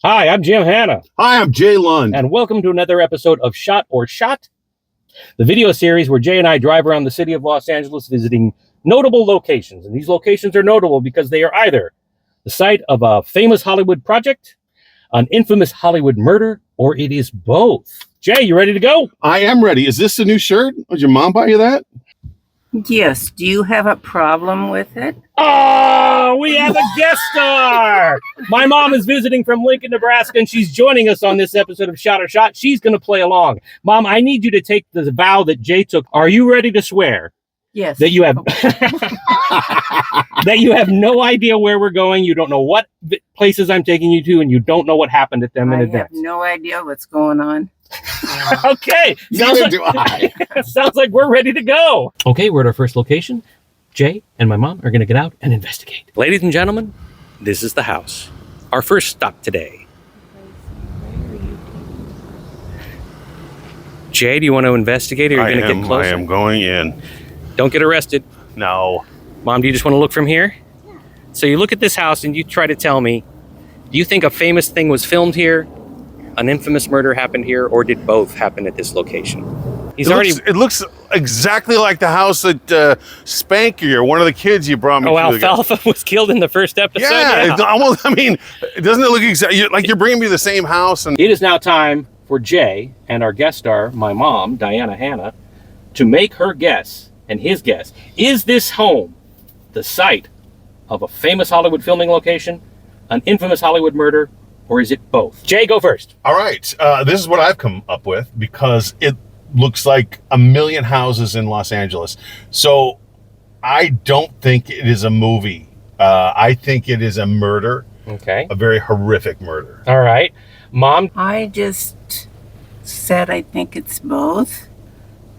Hi, I'm Jim Hanna. Hi, I'm Jay Lund. And welcome to another episode of Shot or Shot, the video series where Jay and I drive around the city of Los Angeles visiting notable locations. And these locations are notable because they are either the site of a famous Hollywood project, an infamous Hollywood murder, or it is both. Jay, you ready to go? I am ready. Is this a new shirt? Did your mom buy you that? Yes. Do you have a problem with it? Oh, we have a guest star. My mom is visiting from Lincoln, Nebraska, and she's joining us on this episode of Shot or Shot. She's going to play along. Mom, I need you to take the vow that Jay took. Are you ready to swear? Yes. That you have that you have no idea where we're going, you don't know what places I'm taking you to, and you don't know what happened at them in advance. I have no idea what's going on. Okay. Neither do I. Sounds like we're ready to go. Okay, we're at our first location. Jay and my mom are going to get out and investigate. Ladies and gentlemen, this is the house. Our first stop today. Jay, do you want to investigate, or are you going to get closer? I am going in. Don't get arrested. No. Mom, do you just want to look from here? So you look at this house and you try to tell me, do you think a famous thing was filmed here, an infamous murder happened here, or did both happen at this location? It looks exactly like the house that Spanky, or one of the kids you brought me to. Alfalfa was killed in the first episode? Yeah. Doesn't it look exactly like you're bringing me the same house? And it is now time for Jay and our guest star, my mom, Diana Hanna, to make her guess and his guess. Is this home the site of a famous Hollywood filming location, an infamous Hollywood murder, or is it both? Jay, go first. All right. This is what I've come up with because it looks like a million houses in Los Angeles. So I don't think it is a movie. I think it is a murder. Okay. A very horrific murder. All right. Mom? I just said I think it's both.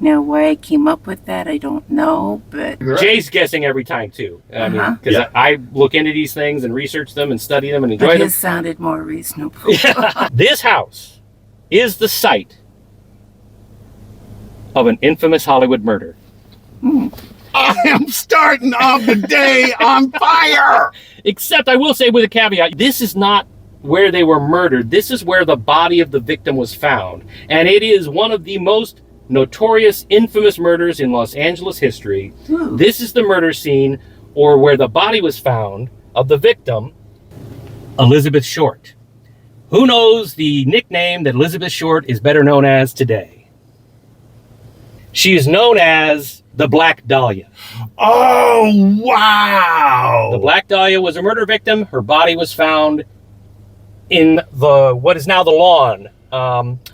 Now, why I came up with that, I don't know, but... Jay's guessing every time, too. I mean, because Yeah. I look into these things and research them and study them and enjoy But them. his sounded more reasonable. This house is the site of an infamous Hollywood murder. I am starting off the day on fire. Except I will say with a caveat, this is not where they were murdered. This is where the body of the victim was found. And it is one of the most notorious, infamous murders in Los Angeles history. Ooh. This is the murder scene, or where the body was found, of the victim, Elizabeth Short. Who knows the nickname that Elizabeth Short is better known as today? She is known as the Black Dahlia. Oh, wow. The Black Dahlia was a murder victim. Her body was found in what is now the lawn.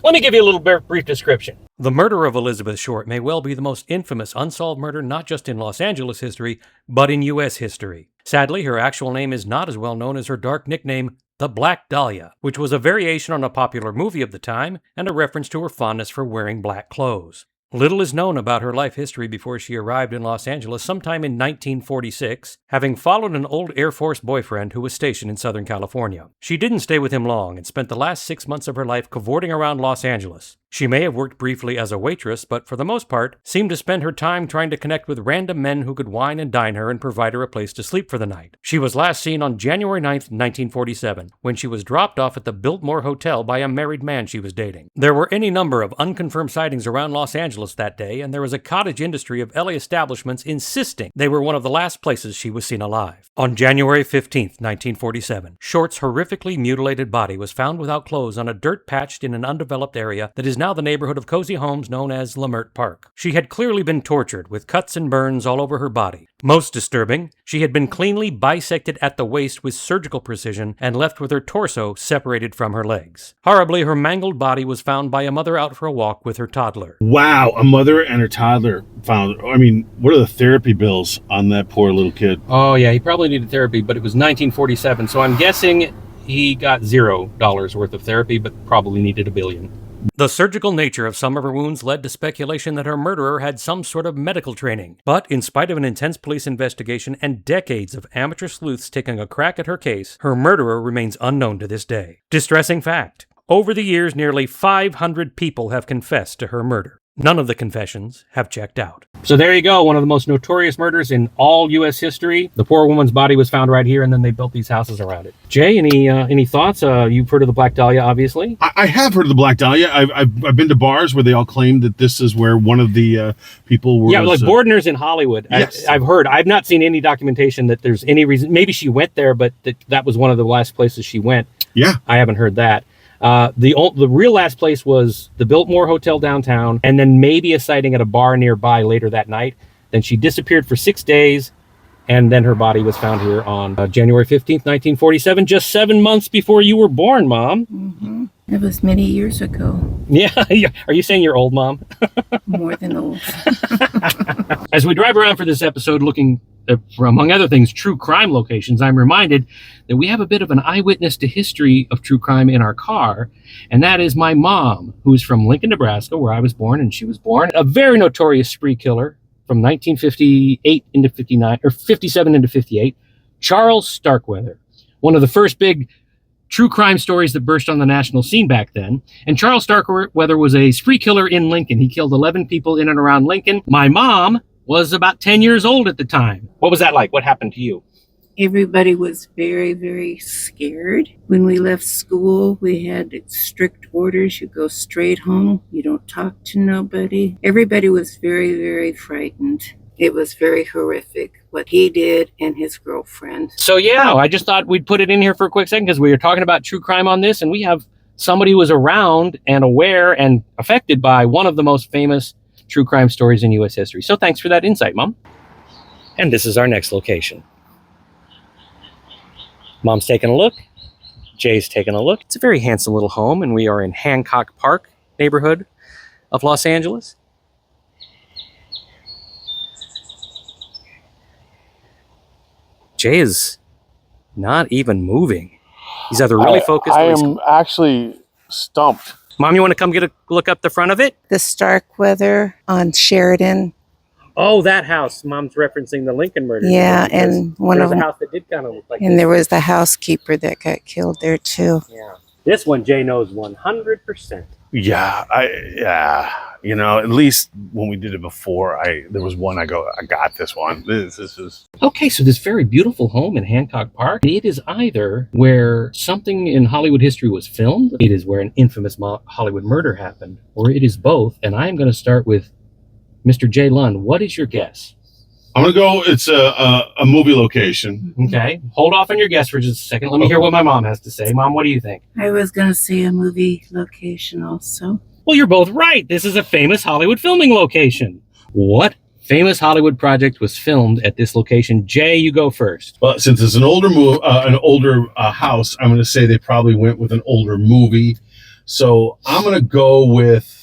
Let me give you a little brief description. The murder of Elizabeth Short may well be the most infamous unsolved murder not just in Los Angeles history, but in U.S. history. Sadly, her actual name is not as well known as her dark nickname, the Black Dahlia, which was a variation on a popular movie of the time and a reference to her fondness for wearing black clothes. Little is known about her life history before she arrived in Los Angeles sometime in 1946, having followed an old Air Force boyfriend who was stationed in Southern California. She didn't stay with him long and spent the last 6 months of her life cavorting around Los Angeles. She may have worked briefly as a waitress, but for the most part, seemed to spend her time trying to connect with random men who could wine and dine her and provide her a place to sleep for the night. She was last seen on January 9th, 1947, when she was dropped off at the Biltmore Hotel by a married man she was dating. There were any number of unconfirmed sightings around Los Angeles that day, and there was a cottage industry of LA establishments insisting they were one of the last places she was seen alive. On January 15th, 1947, Short's horrifically mutilated body was found without clothes on a dirt patch in an undeveloped area that is now the neighborhood of cozy homes known as Lamert Park. She had clearly been tortured, with cuts and burns all over her body. Most disturbing, she had been cleanly bisected at the waist with surgical precision and left with her torso separated from her legs. Horribly, her mangled body was found by a mother out for a walk with her toddler. Wow, a mother and her toddler found. I mean, what are the therapy bills on that poor little kid? Oh yeah, he probably needed therapy, but it was 1947, so I'm guessing he got $0 worth of therapy, but probably needed $1 billion. The surgical nature of some of her wounds led to speculation that her murderer had some sort of medical training. But in spite of an intense police investigation and decades of amateur sleuths taking a crack at her case, her murderer remains unknown to this day. Distressing fact. Over the years, nearly 500 people have confessed to her murder. None of the confessions have checked out. So there you go, one of the most notorious murders in all U.S. history. The poor woman's body was found right here, and then they built these houses around it. Jay, any thoughts? You've heard of the Black Dahlia, obviously. I have heard of the Black Dahlia. I've been to bars where they all claim that this is where one of the people was... Yeah, like Bordner's in Hollywood. Yes. I've heard. I've not seen any documentation that there's any reason. Maybe she went there, but that was one of the last places she went. Yeah. I haven't heard that. The real last place was the Biltmore Hotel downtown, and then maybe a sighting at a bar nearby later that night. Then she disappeared for 6 days, and then her body was found here on January 15th, 1947, just 7 months before you were born, Mom. Mm-hmm. It was many years ago. Yeah. Are you saying you're old, Mom? More than old. As we drive around for this episode looking for, among other things, true crime locations, I'm reminded that we have a bit of an eyewitness to history of true crime in our car, and that is my mom, who is from Lincoln, Nebraska, where I was born and she was born. A very notorious spree killer from 1958 into 59, or 57 into 58, Charles Starkweather. One of the first big true crime stories that burst on the national scene back then. And Charles Starkweather was a spree killer in Lincoln. He killed 11 people in and around Lincoln. My mom was about 10 years old at the time. What was that like? What happened to you? Everybody was very, very scared. When we left school, we had strict orders. You go straight home. You don't talk to nobody. Everybody was very, very frightened. It was very horrific what he did and his girlfriend. So yeah, I just thought we'd put it in here for a quick second because we were talking about true crime on this, and we have somebody who was around and aware and affected by one of the most famous true crime stories in U.S. history. So thanks for that insight, Mom. And this is our next location. Mom's taking a look. Jay's taking a look. It's a very handsome little home, and we are in Hancock Park neighborhood of Los Angeles. Jay is not even moving. He's either really focused or he's... actually stumped. Mom, you want to come get a look up the front of it? The Starkweather on Sheridan. Oh, that house. Mom's referencing the Lincoln murder. Yeah, and one of a them. house that did kind of look like And this. there was the housekeeper that got killed there too. Yeah. This one Jay knows 100%. Yeah. You know, at least when we did it before, there was one I got this one. This is... Okay, so this very beautiful home in Hancock Park, it is either where something in Hollywood history was filmed, it is where an infamous Hollywood murder happened, or it is both. And I'm going to start with Mr. Jay Lund. What is your guess? I'm going to go, it's a movie location. Okay, hold off on your guess for just a second. Let me hear what my mom has to say. Mom, what do you think? I was going to say a movie location also. Well, you're both right. This is a famous Hollywood filming location. What famous Hollywood project was filmed at this location? Jay, you go first. Well, since it's an older house, I'm going to say they probably went with an older movie. So I'm going to go with...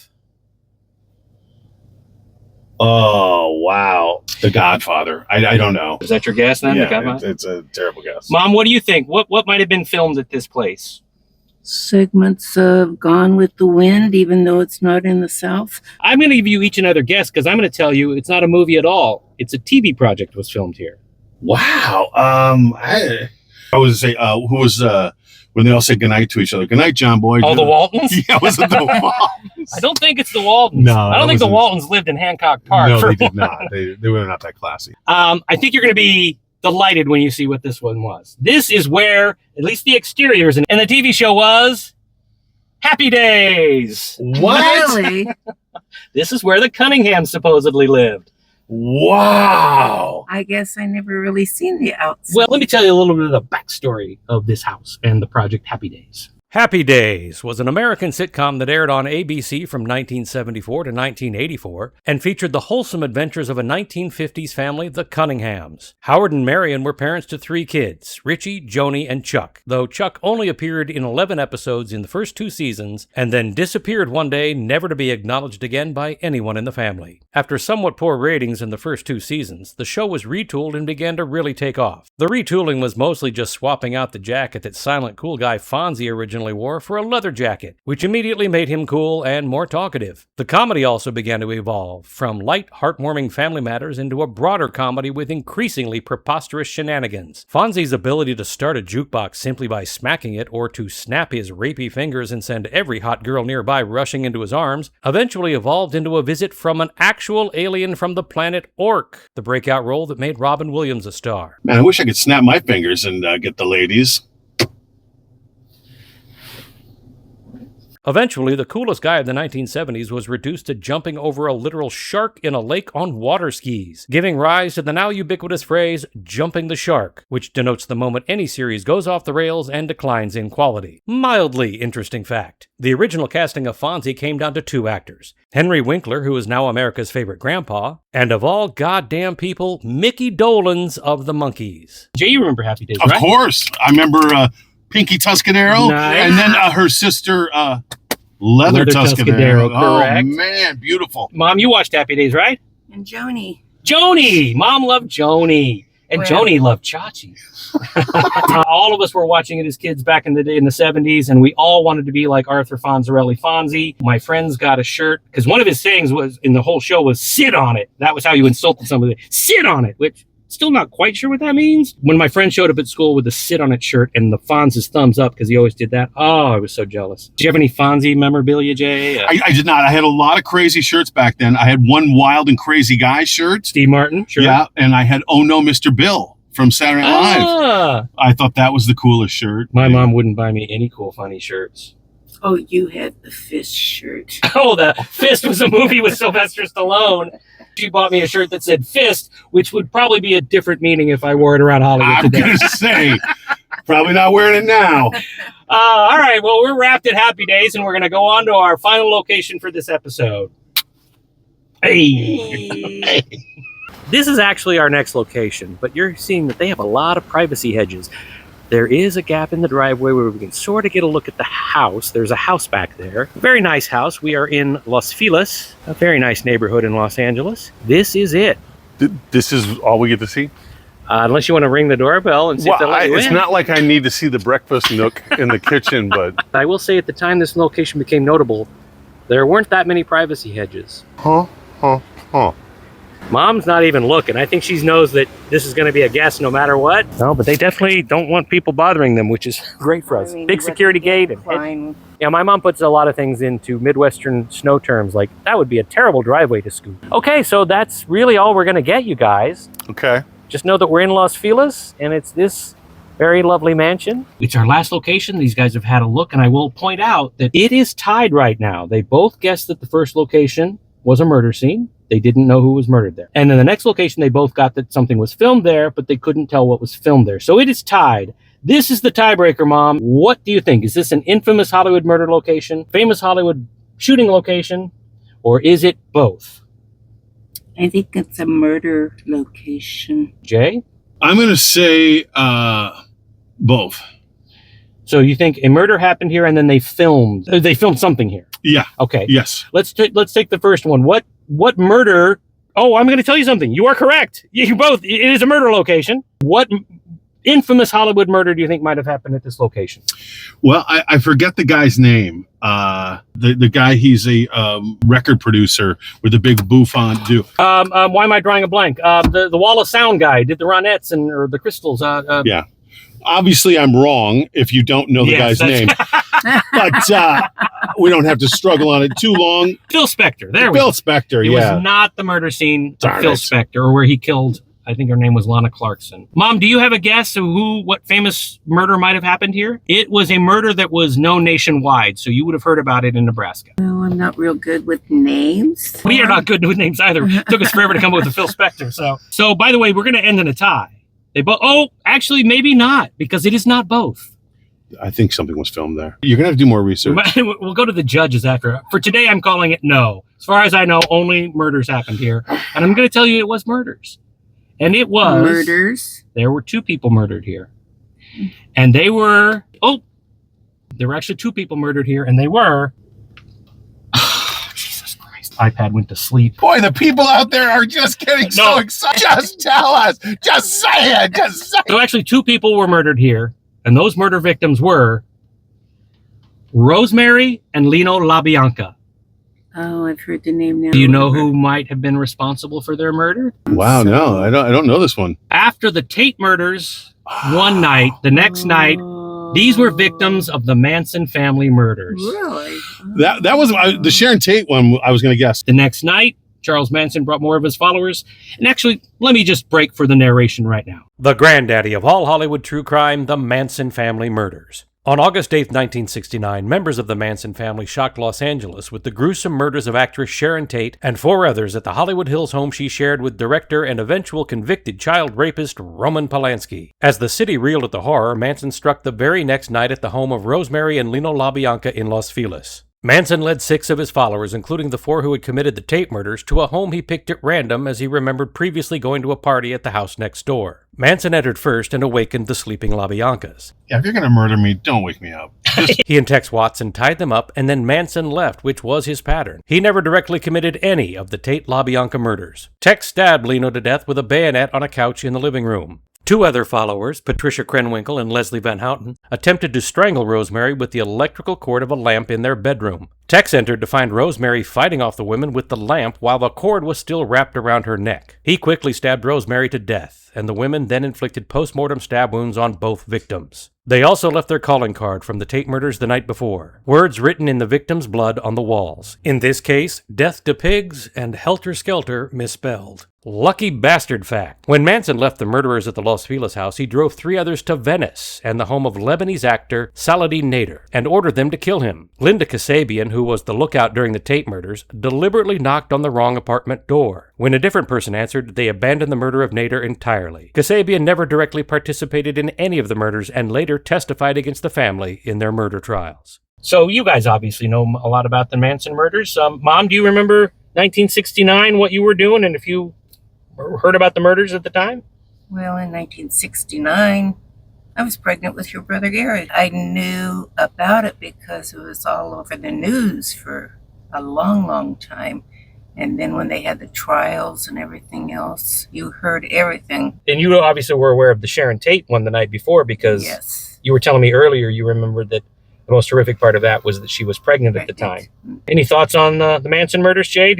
Oh, wow. The Godfather. I don't know. Is that your guess then? Yeah, it's a terrible guess. Mom, what do you think? What might have been filmed at this place? Segments of Gone with the Wind, even though it's not in the South. I'm going to give you each another guess because I'm going to tell you it's not a movie at all. It's a TV project was filmed here. Wow. I was say who was when they all said goodnight to each other. Good night, John Boy. Oh, the Waltons? Yeah, was it the Waltons? I don't think it's the Waltons. No, I don't think the Waltons lived in Hancock Park. No, they did not. They were not that classy. I think you're going to be delighted when you see what this one was. This is where, at least the exteriors, and the TV show was Happy Days. What? Really? This is where the Cunninghams supposedly lived. Wow. I guess I never really seen the outside. Well, let me tell you a little bit of the backstory of this house and the project Happy Days. Happy Days was an American sitcom that aired on ABC from 1974 to 1984 and featured the wholesome adventures of a 1950s family, the Cunninghams. Howard and Marion were parents to 3 kids, Richie, Joni, and Chuck, though Chuck only appeared in 11 episodes in the first 2 seasons and then disappeared one day, never to be acknowledged again by anyone in the family. After somewhat poor ratings in the first 2 seasons, the show was retooled and began to really take off. The retooling was mostly just swapping out the jacket that silent cool guy Fonzie originally occasionally wore for a leather jacket, which immediately made him cool and more talkative. The comedy also began to evolve, from light, heartwarming family matters into a broader comedy with increasingly preposterous shenanigans. Fonzie's ability to start a jukebox simply by smacking it or to snap his rapey fingers and send every hot girl nearby rushing into his arms eventually evolved into a visit from an actual alien from the planet Orc, the breakout role that made Robin Williams a star. Man, I wish I could snap my fingers and get the ladies. Eventually, the coolest guy of the 1970s was reduced to jumping over a literal shark in a lake on water skis, giving rise to the now ubiquitous phrase, jumping the shark, which denotes the moment any series goes off the rails and declines in quality. Mildly interesting fact. The original casting of Fonzie came down to 2 actors. Henry Winkler, who is now America's favorite grandpa, and of all goddamn people, Mickey Dolenz of the Monkees. Jay, you remember Happy Days, Of right? course. I remember Pinky Tuscadero, Nice. and then her sister, Leather Tuscadero, Oh, correct. man, beautiful. Mom, you watched Happy Days, right? And Joni. Joni! Mom loved Joni. And Well. Joni loved Chachi. All of us were watching it as kids back in the day in the 70s, and we all wanted to be like Arthur Fonzarelli Fonzie. My friends got a shirt, because one of his sayings was in the whole show was, sit on it. That was how you insulted somebody. Sit on it, which still not quite sure what that means. When my friend showed up at school with the sit on it shirt and the Fonz's thumbs up, because he always did that, oh, I was so jealous. Do you have any Fonzie memorabilia, Jay? I did not. I had a lot of crazy shirts back then. I had one Wild and Crazy Guy shirt. Steve Martin? Sure. Yeah, and I had Oh No, Mr. Bill from Saturday Night Live. Ah, I thought that was the coolest shirt. my mom wouldn't buy me any cool, funny shirts. Oh, you had the fist shirt. Oh, the Fist was a movie with Sylvester Stallone. She bought me a shirt that said Fist, which would probably be a different meaning if I wore it around Hollywood I'm today. going to say, probably not wearing it now. All right, well, we're wrapped at Happy Days, and we're going to go on to our final location for this episode. Hey. This is actually our next location, but you're seeing that they have a lot of privacy hedges. There is a gap in the driveway where we can sort of get a look at the house. There's a house back there. Very nice house. We are in Los Feliz, a very nice neighborhood in Los Angeles. This is it. This is all we get to see? Unless you want to ring the doorbell and see if they'll let you It's in. not like I need to see the breakfast nook in the kitchen, but... I will say at the time this location became notable, there weren't that many privacy hedges. Huh? Mom's not even looking. I think she knows that this is going to be a guest no matter what. No, but they definitely don't want people bothering them, which is great for us. I mean, Big what security the gate. And incline- yeah, my mom puts a lot of things into Midwestern snow terms. Like, that would be a terrible driveway to scoot. Okay, so that's really all we're going to get, you guys. Okay. Just know that we're in Los Feliz, and it's this very lovely mansion. It's our last location. These guys have had a look, and I will point out that it is tied right now. They both guessed that the first location was a murder scene. They didn't know who was murdered there. And in the next location, they both got that something was filmed there, but they couldn't tell what was filmed there. So it is tied. This is the tiebreaker, Mom. What do you think? Is this an infamous Hollywood murder location, famous Hollywood shooting location, or is it both? I think it's a murder location. Jay? I'm going to say both. So you think a murder happened here and then they filmed something here? Yeah. Okay. Yes. Let's take the first one. What murder? Oh, I'm going to tell you something. You are correct. You both. It is a murder location. What infamous Hollywood murder do you think might have happened at this location? Well, I forget the guy's name. The guy, he's a record producer with a big bouffant do. Why am I drawing a blank? The Wall of Sound guy did the Ronettes or the Crystals. Yeah. Obviously, I'm wrong if you don't know the Yes, guy's name. But we don't have to struggle on it too long. Phil Spector. There we Bill go. Spector, It yeah. was not the murder scene of Darn Phil it. Spector, or where he killed, I think her name was Lana Clarkson. Mom, do you have a guess of what famous murder might have happened here? It was a murder that was known nationwide, so you would have heard about it in Nebraska. No, I'm not real good with names. We are not good with names either. It took us forever to come up with a Phil Spector. So by the way, we're going to end in a tie. They both. Oh, actually, maybe not, because it is not both. I think something was filmed there. You're going to have to do more research. We'll go to the judges after. For today, I'm calling it no. As far as I know, only murders happened here. And I'm going to tell you it was murders. And it was... Murders. There were 2 people murdered here. And they were... Oh! There were actually 2 people murdered here, and they were... Jesus Christ. iPad went to sleep. Boy, the people out there are just getting so No. excited. Just tell us. Just say it. Just say it. So actually 2 people were murdered here. And those murder victims were Rosemary and Lino LaBianca. Oh, I've heard the name now. Do you know who might have been responsible for their murder? Wow, no, I don't know this one. After the Tate murders, one night, the next night, these were victims of the Manson family murders. Really? That was the Sharon Tate one I was going to guess. The next night, Charles Manson brought more of his followers. And actually, let me just break for the narration right now. The granddaddy of all Hollywood true crime, the Manson family murders. On August 8, 1969, members of the Manson family shocked Los Angeles with the gruesome murders of actress Sharon Tate and 4 others at the Hollywood Hills home she shared with director and eventual convicted child rapist Roman Polanski. As the city reeled at the horror, Manson struck the very next night at the home of Rosemary and Lino LaBianca in Los Feliz. Manson led 6 of his followers, including the 4 who had committed the Tate murders, to a home he picked at random as he remembered previously going to a party at the house next door. Manson entered first and awakened the sleeping LaBiancas. Yeah, if you're going to murder me, don't wake me up. He and Tex Watson tied them up, and then Manson left, which was his pattern. He never directly committed any of the Tate LaBianca murders. Tex stabbed Lino to death with a bayonet on a couch in the living room. 2 other followers, Patricia Krenwinkel and Leslie Van Houten, attempted to strangle Rosemary with the electrical cord of a lamp in their bedroom. Tex entered to find Rosemary fighting off the women with the lamp while the cord was still wrapped around her neck. He quickly stabbed Rosemary to death, and the women then inflicted post-mortem stab wounds on both victims. They also left their calling card from the Tate murders the night before, words written in the victim's blood on the walls. In this case, death to pigs and helter-skelter misspelled. Lucky bastard fact. When Manson left the murderers at the Los Feliz house, he drove 3 others to Venice and the home of Lebanese actor Saladin Nader and ordered them to kill him. Linda Kasabian, who was the lookout during the Tate murders, deliberately knocked on the wrong apartment door. When a different person answered, they abandoned the murder of Nader entirely. Kasabian never directly participated in any of the murders and later testified against the family in their murder trials. So you guys obviously know a lot about the Manson murders. Mom, do you remember 1969, what you were doing, and if you heard about the murders at the time? Well, in 1969, I was pregnant with your brother Garrett. I knew about it because it was all over the news for a long, long time. And then when they had the trials and everything else, you heard everything. And you obviously were aware of the Sharon Tate one the night before because Yes. you were telling me earlier you remembered that the most horrific part of that was that she was pregnant at the time. Any thoughts on the Manson murders, Jay?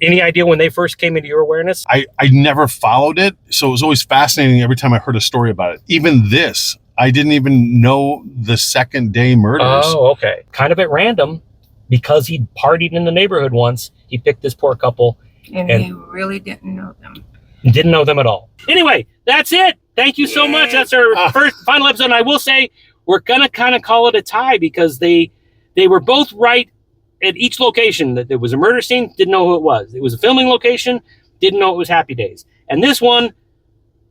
Any idea when they first came into your awareness? I never followed it, so it was always fascinating every time I heard a story about it. Even this, I didn't even know the second day murders. Oh, okay. Kind of at random, because he partied in the neighborhood once, he picked this poor couple. And he really didn't know them. Didn't know them at all. Anyway, that's it. Thank you so much. That's our final episode. And I will say, we're going to kind of call it a tie because they were both right at each location. That there was a murder scene, didn't know who it was. It was a filming location, didn't know it was Happy Days. And this one,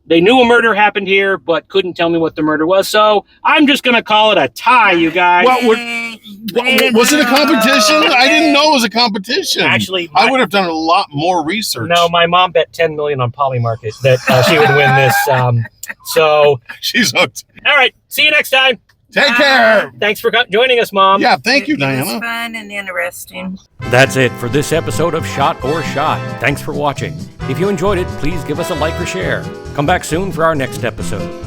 they knew a murder happened here, but couldn't tell me what the murder was. So I'm just going to call it a tie, you guys. Well, was it a competition? I didn't know it was a competition. Actually, I would have done a lot more research. No, my mom bet $10 million on Polymarket that she would win this. So she's hooked. All right. See you next time. Take care. Thanks for joining us, Mom. Yeah, thank you, It Diana. was fun and interesting. That's it for this episode of Shot or Shot. Thanks for watching. If you enjoyed it, please give us a like or share. Come back soon for our next episode.